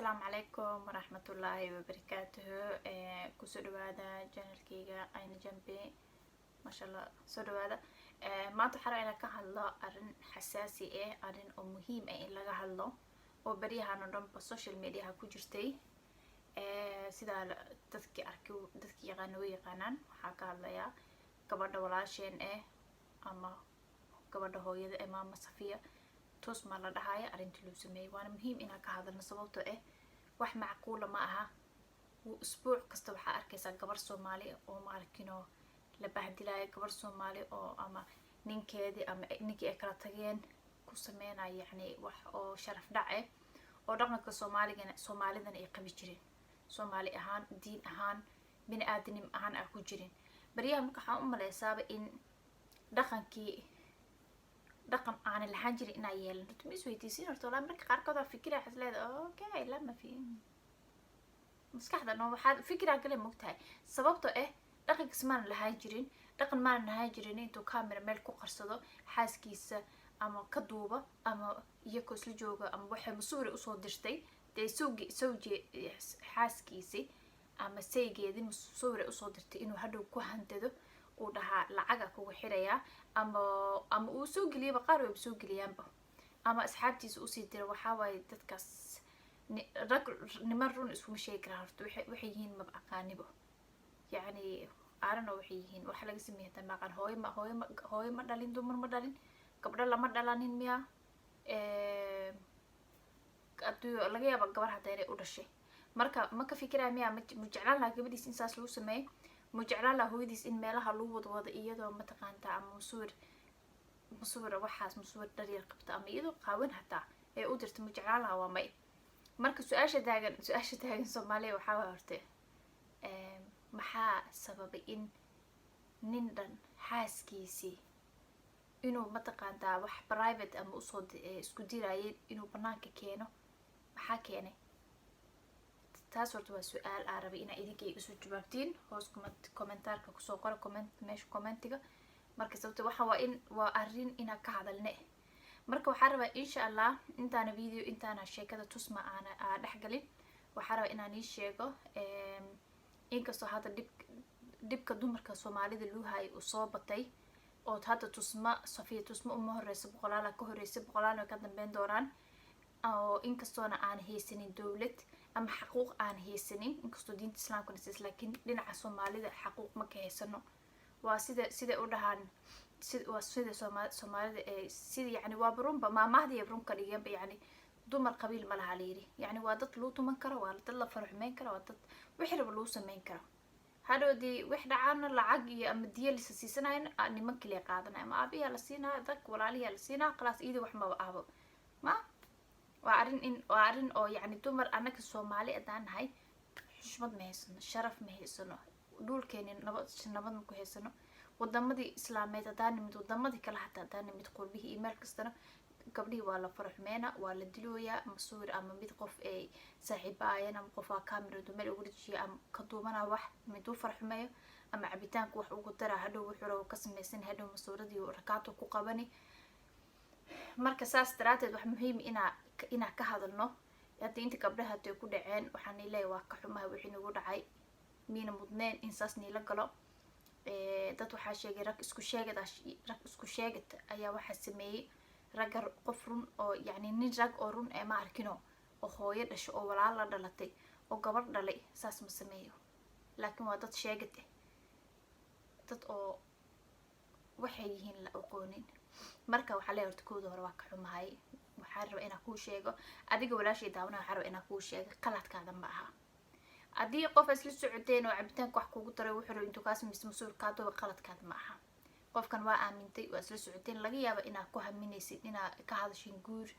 السلام عليكم ورحمة الله وبركاته. كسو دوادا جانلكيغا أين جنبي ما شاء الله سو دوادا. ما تحرى إنا كهالله أرن حساسي أرن أو مهم إن لغا هالله وبريها نرم بالسوشيال ميديا كجرتي سيدا دادكي أركو دادكي يغانوي يغانان وحاكا هالله gabadha walaasheen ama gabadha hooyada maama Safiya toos ma la dhahayo arintii loo sameeyay waana muhiim inaan ka hadalno sababtoo wax macquul ma aha usbuuc kasta waxa arkaysaa gabar Soomaali oo ma arkino la bahdilay gabar Soomaali oo ama ninkeedii ama ninkii ay kala tageen ku sameynay yani wax oo sharaf dhac oo dhaqanka Soomaalidan ay qabi jireen Soomaali ahaan diin ahaan bini aadam ahaan ay ku jireen بريها مكحة مليسابة إن دقن عن الحنجر إن عيال نتميز ويتيسين ورتولا مرك قاركة فكرة حسلاد أوكي لا ما في مسكحة إنه فكرة كلام مقتهي سببته دقن كسمان الهاجرين دقن ما الهاجرين إنتو كاميرا مالكو قرصدو حاس كيس أما كدوبة أما يكوس لجوجا أما وحي مصوري أصول درتي دي سوجي حاس كيسي ama saygeedii musawir u soo dirtay inuu hadhow ku hantado oo dhaha lacaga ku xiraya ama uu soo galiyo qaar way soo galiyaanba ama asxaabtiisa u sii diray waxa way dadkaas niman run isku sheegi kara horta waxay yihiin ma aqaanibo yani aarana waxay yihiin wax laga sameeyay tamaqan hooyo ma dhalin dumar ma dhalin gabdho lama dhalanin miya aduu laga yaabo gabar haday inay u dhashay marka ma ka fikiraa miya mujeclaan laha gabadhiis in saas lagu sameeyo mujeclaan laha hooyadiis in meelaha lagu wada iyadoo mataqaanta ama musawir waxaas musawir dharyar qabta ama iyadoo qaawan hataa ee u dirta mujeclaan laha waa may marka su-aasha taagan Soomaaliya waxaa horte maxaa sababay in nin dhan xaaskiisii inuu mataqaanta wax private ama usoo isku dirayay inuu banaanka keeno maxaa keenay taas horta waa su'aal arabi ina idinka igu soo jawaabtiin hoos commentarka ku soo qora meesha commentiga marka sababta waxa waa arrin ina ka hadalne marka waxa rabaa insha Allah intaana video intaana sheekada tusma aan dhaxgalin waxa rabaa inaan ii sheego inkastoo hada dibka dumarka Soomaalida loo hay u soo batay oo hada Safiya tusma uma horeysa boqolaal ka horeysa boqolaal ka dambeyn doonaan oo inkastoona aan haysanin dawlad ama xaquuq aan haysanin inkastoo diinta islaamka nisas laakiin dhinaca Soomaalida xaquuq ma ka haysano waa sida u dhahan sida Soomaalida sida yani waa barumba maamahdi iyo barumka dhiganba yani dumar qabiil ma laha leeyri yani waa dad loo tuman karo waa dad la farxumeyn karo waa dad wixii raba loo sameyn karo hadhoodii wax dhacaana lacag iyo ama diya la siisanayna nimanka la qaadanay ama aabiya la siinaa dadka walaaliya la siinaa khalaas iidi wax ma ahbo ma waa arrin oo yani dumar anaka Soomaali adaan nahay xushmad ma haysano sharaf ma haysano dhulkeena nabad ma ku haysano wadamadii islaameed adaan mid wadamadii kala hataa adaan mid qurbihi email kastana gabdhihi waa la farxmeena waa la dilooya masuur ama mid qof ay saaxiibaayeen ama qof kaamiro meel ugu dhajiyo ama ka duubana wax mid u farxmeeyo ama cabitaanku wax ugu dara hadhow wuxuu rabo ka sameeysan hadhow masuuradii rakaato ku qabani marka saas daraateed wax muhiim ina ka hadalno hadda inta gabdhaha ay ku dhaceen waxaan leeyahay waa ka xumahay wixii nagu dhacay miina mudneen in saas niila galo dad waxa sheegay rag isku sheegad ayaa waxa sameeyay rag qof run oo yani nin rag oo run ma arkino oo hooyo dhasho oo walaal la dhalatay oo gabar dhalay saas ma sameeyo laakiin waa dad sheegad dad oo waxay yihiin la aqoonin marka waxa leeyahay horta kooda hore waa ka xumahay waxaan rabaa inaan kuu sheego adiga walaashay daawana waxaan rabaa inaan kuu sheego qaladkaada ma aha adii qof isla socoteen oo cabitaanka wax kugu daray wuxuu rabaa intuu kaas masuulkaado qaladkaada ma aha qofkan waa aamintay waa isla socoteen laga yaabo inaad ku haminaysid inaad ka hadashin guur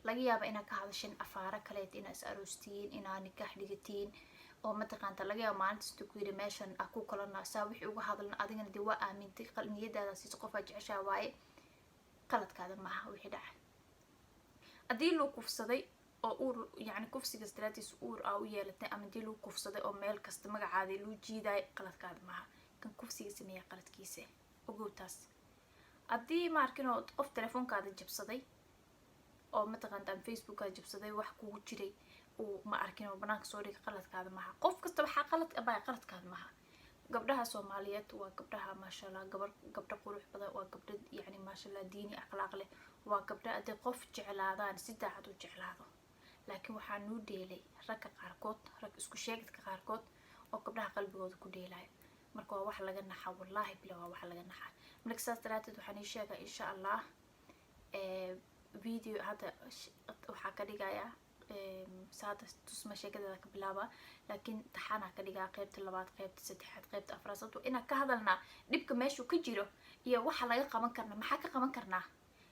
laga yaabo inaad ka hadashin afaara kale inaad is aroostiin inaad nikaax dhigatiin oo mataqaanta laga yaabo maalinta ku yiri meeshan ku kalana saa wixii uga hadalna adigana dii waa aamintay qalniyadaada si qof aad jeceshaa waaye qaladkaada ma aha wixii dhacay adii loo kufsaday oo uur yani kufsiga strategies uur u yeelatay ama dii loo kufsaday oo meel kasta magacaada loo jiiday qaladkaada ma aha kan kufsiga sameeya qaladkiisa ogowtaas adii ma arkino qof telefoonkaada jabsaday oo mataqaanta Facebook jabsaday wax kugu jiray oo ma arkin arkin oo banaanka soo dhiga qaladkaada maaha. qof kasta waxaa qalad abaa qaladkaada maaha. gabdhaha Soomaaliyeed waa gabdhaha maasha Allah gabdha qurux badan, waa gabdha yani maasha Allah diini akhlaaq leh, waa gabdha aday qof jeclaadaan si daacad u jeclaado. laakiin waxaa nuu dheelay ragga qaarkood, rag isku sheegidka qaarkood oo gabdhaha qalbigooda ku dheelaya. marka waa wax laga naxa, wallahi bila waa wax laga naxa. marka saas daraateed waxaan ii sheegaa insha Allah video hadda waxaa ka dhigayaa saada tusma sheekadada ka bilaaba, laakiin taxana ka dhigaa qaybta labaad, qaybta saddexaad, qaybta afraad. sababtoo inaan ka hadalnaa dhibka meeshu ka jiro iyo waxa laga qaban karna, maxaa ka qaban karnaa,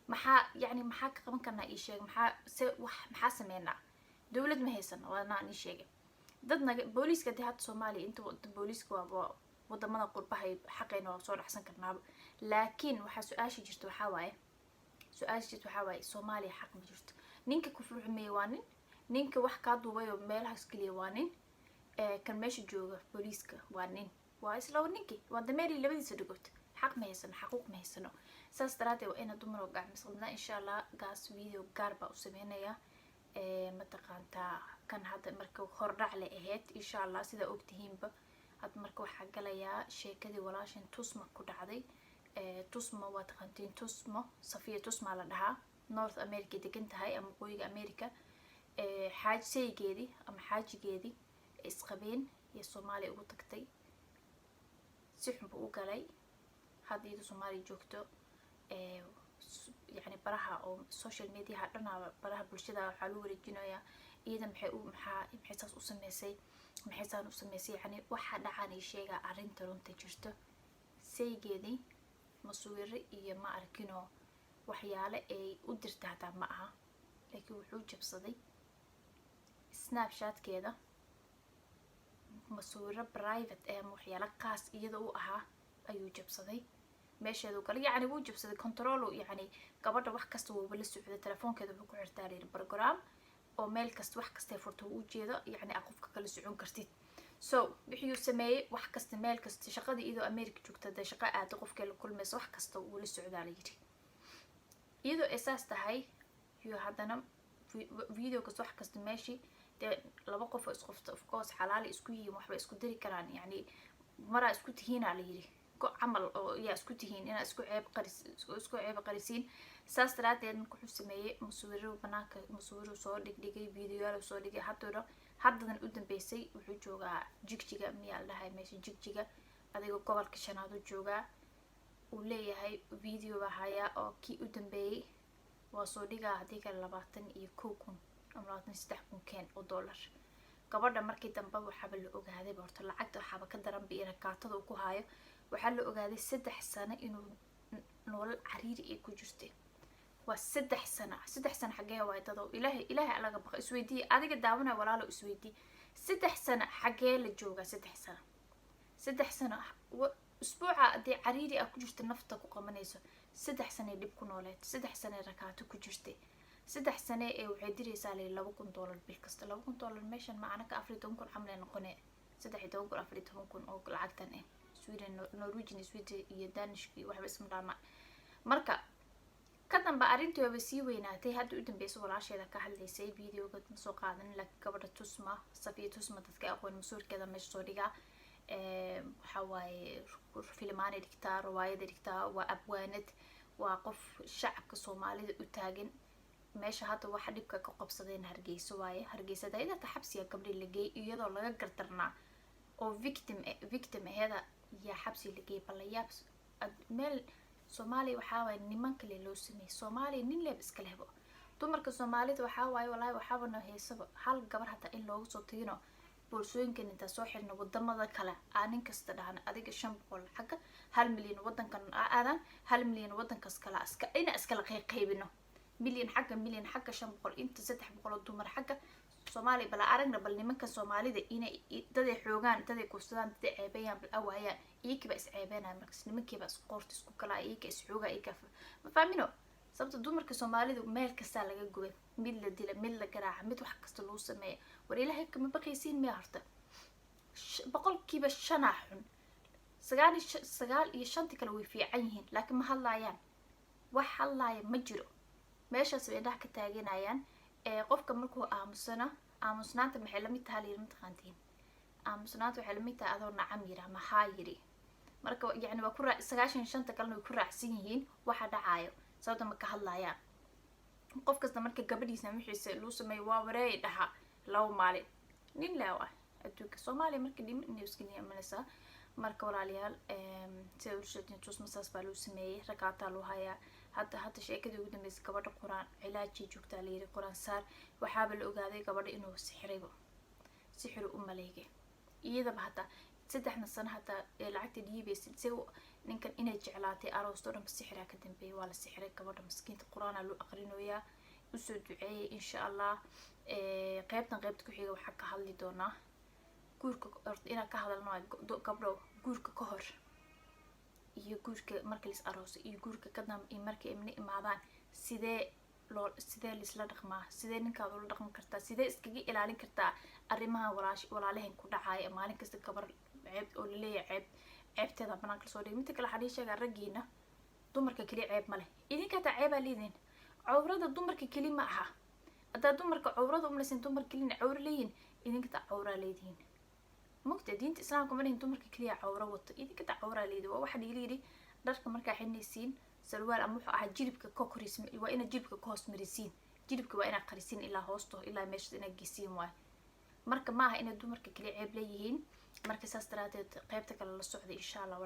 maxaa ka qaban karnaa ii sheeg, maxaa sameynaa. dawlad ma haysan waana ii sheegay dad naga booliiska hadda Soomaaliya inta booliiska waa wadamada qurbaha xaqeena waa soo dhaxsan karnaaba. laakiin waxa su-aasha jirta waxaa waaye Soomaaliya xaq ma jirto. ninka ku furxumeeyay waa ninka wax ka duubay oo meelahaas kaliya waa nin, kan meesha jooga booliiska waa nin, waa isla ninkii waa dameeri labadiisa dhigood. xaq ma haysan, xaquuq ma haysano. saas daraadeed waa ina dumar oo gacmisqabnaa. insha Allah gaas video gaar baa u sameynaya mataqaantaa kan hadda marka hordhac le ahayd. insha Allah sida ogtihiinba hadda marka waxaa galayaa sheekadii walaashin Tusma ku dhacday. Tusma waa taqaantiin, Tusmo Safiya Tusma la dhahaa, North America degan tahay ama waqooyiga America. xaajisaygeedii ama xaajigeedii isqabeen iyo Soomaaliya ugu tagtay, si xun buu u galay. hadda iyadoo Soomaaliya joogto يعني baraha oo social media dhanaa baraha bulshada waxaa lagu wareejinayaa iyada maxay saas u sameysay, maxay saan u sameysay, yani waxa dhacaan ay sheegaa arrinta runta jirto. saygeedii masuwiro iyo ma arkinoo waxyaale ay u dirta hataa ma aha, laakiin wuxuu jabsaday snapchatkeeda masuwiro private ama waxyaale qaas iyada u ahaa ayuu jabsaday. meesheedu kale yani wuu jabsaday control, yani gabadha wax kasta wuu la socday, telefoonkeeda wuxuu ku xirtaa leeyahay program oo meel kasta wax kasta furto u jeedo, yani qofka kala socon kartid. so wixii uu sameeyay wax kasta meel kasta shaqadii iyadoo America joogta da shaqo aad qofka la kulmayso wax kasta uu la socdaa la yiri. iyadoo asaas tahay iyo haddana video kasta wax kasta meeshii de laba qof oo isqofta of course xalaal isku yihiin waxba isku diri karaan, yani mara isku tihiina la yiri camal oo yaa isku tihiin inaa isku ceeb qarisiin. saas daraadeed markuu wuxuu sameeyay masuwiro banaanka masuwiro soo dhigay videoyaal soo dhigay. haddadan u dambeysay wuxuu joogaa Jigjiga miyaa la dhahay meesha Jigjiga adiga gobolka shanaad u joogaa. uu leeyahay video baa hayaa oo kii u dambeeyay waa soo dhigaa hadii kale 21,000 ama 23,000 keen oo dollar. gabadha markii dambe waxaaba la ogaaday horta lacagta waxaaba ka daran bi rakaatada uu ku haayo. waxaa la ogaaday 3 sano inuu nolol cariiri ay ku jirtay. waa 3 sano xagee waay dado ilaahay alaga baqa isweydii adiga daawana walaalo isweydii 3 sano xagee la jooga. 3 sano usbuuca hadii cariiri ah ku jirta nafta ku qabanayso 3 sano dib ku nooleed, 3 sano rakaato ku jirtay, 3 sano ee waxay diraysaa $2,000 bil kasta. $2,000 meeshan ma anaka 14,000 xamle noqonay 13,000 oo lacagtan ah Sweden, Norwegian, Sweden iyo Danish waxba isma dhaama. marka ka damba arrintii way sii weynaatay. hadda u dambeysay walaasheeda ka hadlaysay videoga ma soo qaadan, laakiin gabadha Tusma Safiya Tusma dadka aqoon masuurkeeda meesha soo dhigaa. waxa waaye filmaanay dhigtaa, riwaayad dhigtaa, waa abwaanad, waa qof shacabka Soomaalida u taagan. meesha hadda waxa dhibka ka qabsadeen Hargeysa waaye. Hargeysa dayada xabsiga gabdhi la geeyay iyadoo laga gardarnaa oo victim aheeda yaa xabsi la geeyay. balayaab meel Soomaaliya waxaa waaye niman kale loo sameeyay. Soomaaliya nin leeb iska lehbo. dumarka Soomaalida waxaa waaye wallahi waxaaba noo heesaba hal gabar hata in loogu soo tagino boorsooyinkan inta soo xirno wadamada kale aanin kasta dhahan adiga 500 xagga 1 milyan wadankan aadan 1 milyan wadankaas kala iskala qaybino milyan xagga 500 inta 300 dumar xagga Soomaaliya bal aragna bal nimanka Soomaalida inay dad ay xoogaan dad ay kusadaan dad ceebayaan bal awaayaan iyaga is ceebeynaan markaas nimankiiba isqoorti isku kala iyaga is xooga iyaga ma fahmino. sababta dumarka Soomaalida meel kasta laga gubay, mid la dila, mid la garaaca, mid wax kasta loo sameeyo. war ilaahay kama baqaysiin ma harta 100% xun 9 kale way fiican yihiin laakiin ma hadlaayaan. wax hadlaaya ma jiro. meeshaas way dhax ka taaganayaan. qofka markuu aamusana aamusnaanta maxay la mid tahay layiri mataqaantiin aamusnaanta waxay la mid tahay adoo nacam yiri ama haa yiri marka yani waa ku 95 kalena way ku raacsan yihiin waxa dhacayo sababta ma ka hadlayaan qof kasta marka gabadhiisa wixiisa loo sameeyo waa wareey dhaha law maalin nin laawa adduunka Soomaaliya marka dhimin newskii amanaysa marka walaalayaal sida urshadin tus masaas baa loo sameeyay rakaata loo hayaa hadda sheekadii ugu dambeysay gabadha quraan cilaajii joogtaa la yiri quraan saar waxaaba la ogaaday gabadha inuu sixir u maleegay iyadaba hata 3 sano hata lacagta dhiibaysid si ninkan inay jeclaatay aroosto dhan sixir ka dambeeyay waa la sixiray gabadha miskiinta quraana loo aqrinayaa u soo duceeyay insha Allah qaybta ku xiga waxa ka hadli doonaa guurka ina ka hadalno gabdho guurka ka hor iyo guurka marka lis aroos iyo guurka ka dam iyo markay imni imaadaan sidee lisla dhaqmaa sidee ninkaad ula dhaqmi kartaa sidee iskaga ilaalin kartaa arrimaha walaalahan ku dhacay maalin kasta gabar ceeb oo leeyahay ceebteeda banaanka soo dhigay mid kale xadii sheega ragiina dumarka kaliya ceeb ma leh idinka taa ceeb leedin cawrada dumarka kaliya ma aha hadaa dumarka cawrada umlaysan dumar kaliya cawr leeyin idinka taa cawra leedin mugta diinta islaamka ma leeyin dumarka kaliya cawra wato idinka taa cawra leedin waa waxa dhigili dharka marka xinaysiin sarwaal ama wuxuu ahaa jilibka ka korism waa ina jilibka ka hoos marisiin jilibka waa ina qarisin ilaa hoosto ilaa meesha ina gisiin waay marka ma aha ina dumarka kaliya ceeb leeyihiin marka saas daraadeed qaybta kale la socdo insha Allah